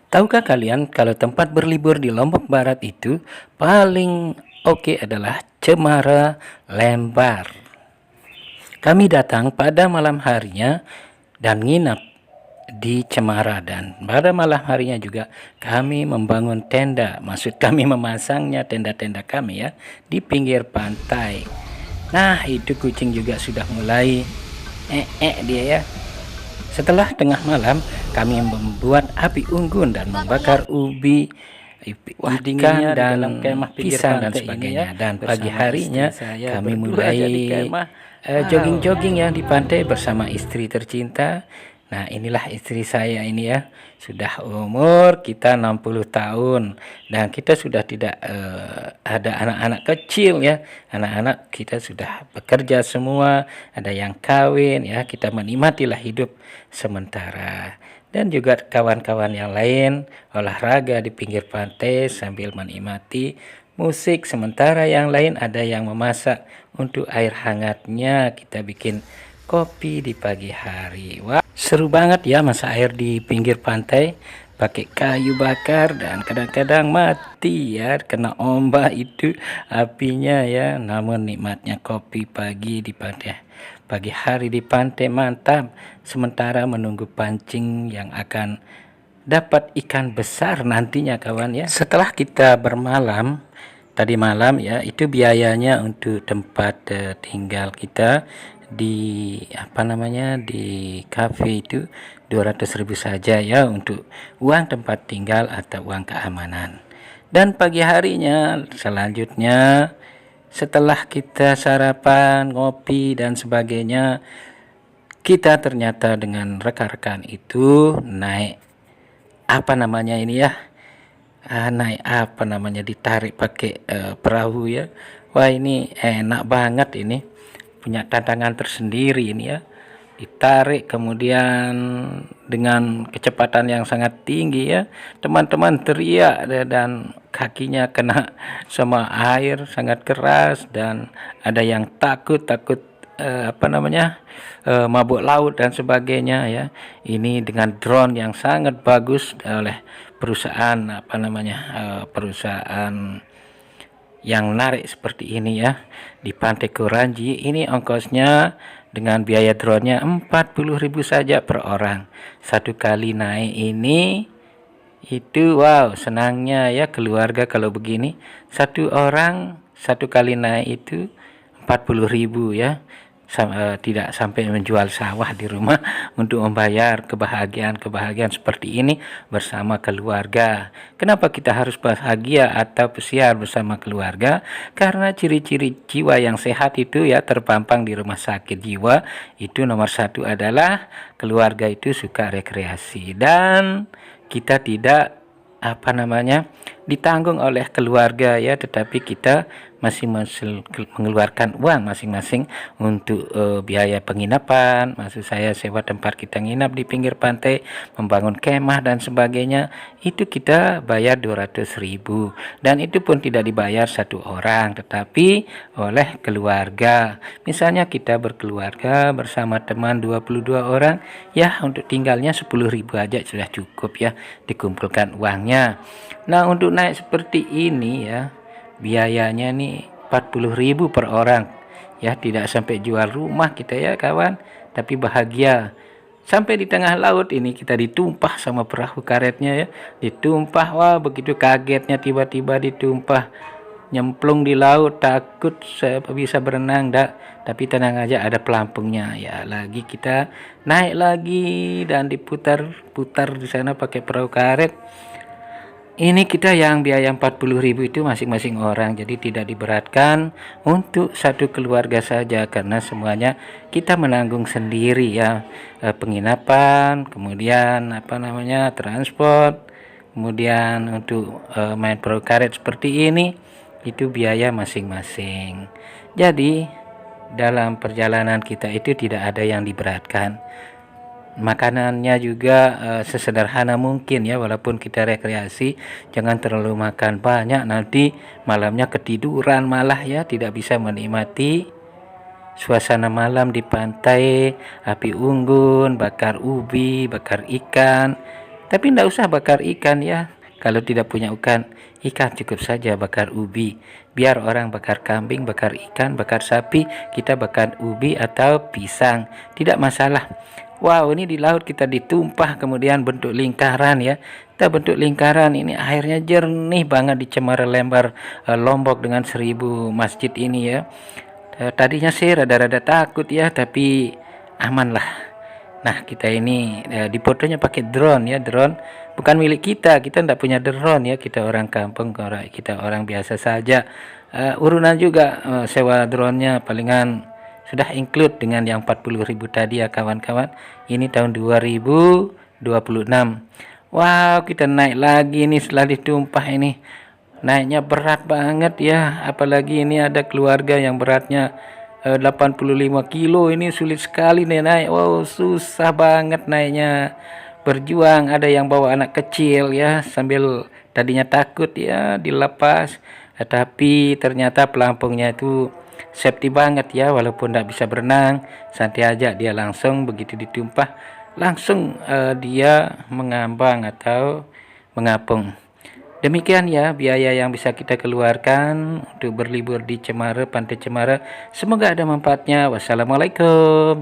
Tahukah kalian kalau tempat berlibur di Lombok Barat itu paling oke adalah Cemara Lembar. Kami datang pada malam harinya dan nginap di Cemara, dan pada malam harinya juga kami membangun tenda, maksud kami memasangnya tenda-tenda kami ya di pinggir pantai. Nah, itu kucing juga sudah mulai dia ya. Setelah tengah malam, kami membuat api unggun dan membakar ubi, ikan dan pisang dan sebagainya. Dan pagi harinya kami mulai jogging-jogging ya di pantai bersama istri tercinta. Nah, inilah istri saya ini ya. Sudah umur kita 60 tahun dan kita sudah tidak ada anak-anak kecil ya. Anak-anak kita sudah bekerja semua, ada yang kawin ya. Kita menikmatilah hidup sementara. Dan juga kawan-kawan yang lain olahraga di pinggir pantai sambil menikmati musik, sementara yang lain ada yang memasak. Untuk air hangatnya kita bikin kopi di pagi hari. Wah, seru banget ya masak air di pinggir pantai pakai kayu bakar, dan kadang-kadang mati ya kena ombak itu apinya ya. Namun nikmatnya kopi pagi di pantai, pagi hari di pantai mantap, sementara menunggu pancing yang akan dapat ikan besar nantinya kawan ya. Setelah kita bermalam tadi malam ya, itu biayanya untuk tempat tinggal kita di di cafe itu 200.000 saja ya, untuk uang tempat tinggal atau uang keamanan. Dan pagi harinya selanjutnya setelah kita sarapan, ngopi dan sebagainya, kita ternyata dengan rekan-rekan itu naik ditarik pakai perahu ya. Wah, ini enak banget, ini punya tantangan tersendiri ini ya. Ditarik kemudian dengan kecepatan yang sangat tinggi ya. Teman-teman teriak dan kakinya kena sama air sangat keras, dan ada yang takut mabuk laut dan sebagainya ya. Ini dengan drone yang sangat bagus oleh perusahaan perusahaan yang narik seperti ini ya di Pantai Kuranji. Ini ongkosnya dengan biaya drone-nya 40.000 saja per orang. Satu kali naik ini itu wow, senangnya ya keluarga kalau begini. Satu orang satu kali naik itu 40.000 ya. Tidak sampai menjual sawah di rumah untuk membayar kebahagiaan seperti ini bersama keluarga. Kenapa kita harus bahagia atau pesiar bersama keluarga? Karena ciri-ciri jiwa yang sehat itu ya terpampang di rumah sakit jiwa. Itu nomor satu adalah keluarga itu suka rekreasi, dan kita tidak ditanggung oleh keluarga ya, tetapi kita masih mengeluarkan uang masing-masing untuk biaya penginapan, maksud saya sewa tempat kita nginap di pinggir pantai, membangun kemah dan sebagainya. Itu kita bayar 200.000, dan itu pun tidak dibayar satu orang tetapi oleh keluarga. Misalnya kita berkeluarga bersama teman 22 orang ya, untuk tinggalnya 10.000 aja sudah cukup ya, dikumpulkan uangnya. Nah, untuk naik seperti ini ya, biayanya nih 40.000 per orang ya, tidak sampai jual rumah kita ya kawan, tapi bahagia. Sampai di tengah laut ini kita ditumpah sama perahu karetnya ya, ditumpah. Wah, begitu kagetnya tiba-tiba ditumpah, nyemplung di laut, takut saya bisa berenang tapi tenang aja, ada pelampungnya ya. Lagi kita naik lagi dan diputar-putar di sana pakai perahu karet. Ini kita yang biaya 40.000 itu masing-masing orang, jadi tidak diberatkan untuk satu keluarga saja karena semuanya kita menanggung sendiri ya. Penginapan, kemudian transport, kemudian untuk main perahu karet seperti ini itu biaya masing-masing. Jadi dalam perjalanan kita itu tidak ada yang diberatkan. Makanannya juga sesederhana mungkin ya, walaupun kita rekreasi jangan terlalu makan banyak, nanti malamnya ketiduran malah ya, tidak bisa menikmati suasana malam di pantai, api unggun, bakar ubi, bakar ikan. Tapi tidak usah bakar ikan ya. Kalau tidak punya ikan cukup saja bakar ubi. Biar orang bakar kambing, bakar ikan, bakar sapi, kita bakar ubi atau pisang. Tidak masalah. Wow, ini di laut kita ditumpah kemudian bentuk lingkaran ya. Kita bentuk lingkaran, ini airnya jernih banget di Cemara Lembar, Lombok dengan 1000 masjid ini ya. Tadinya sih rada-rada takut ya, tapi aman lah. Nah, kita ini di fotonya pakai drone ya, drone bukan milik kita tidak punya drone ya, kita orang kampung, kita orang biasa saja. Urunan juga sewa drone-nya palingan sudah include dengan yang 40.000 tadi ya kawan-kawan. Ini tahun 2026. Wow, kita naik lagi nih setelah ditumpah ini. Naiknya berat banget ya, apalagi ini ada keluarga yang beratnya 85 kilo, ini sulit sekali nih naik. Wow, susah banget naiknya, berjuang. Ada yang bawa anak kecil ya, sambil tadinya takut ya dilepas, tapi ternyata pelampungnya itu safety banget ya, walaupun tidak bisa berenang, santai aja dia, langsung begitu ditumpah langsung dia mengambang atau mengapung. Demikian ya biaya yang bisa kita keluarkan untuk berlibur di Cemara, Pantai Cemara. Semoga ada manfaatnya. Wassalamualaikum.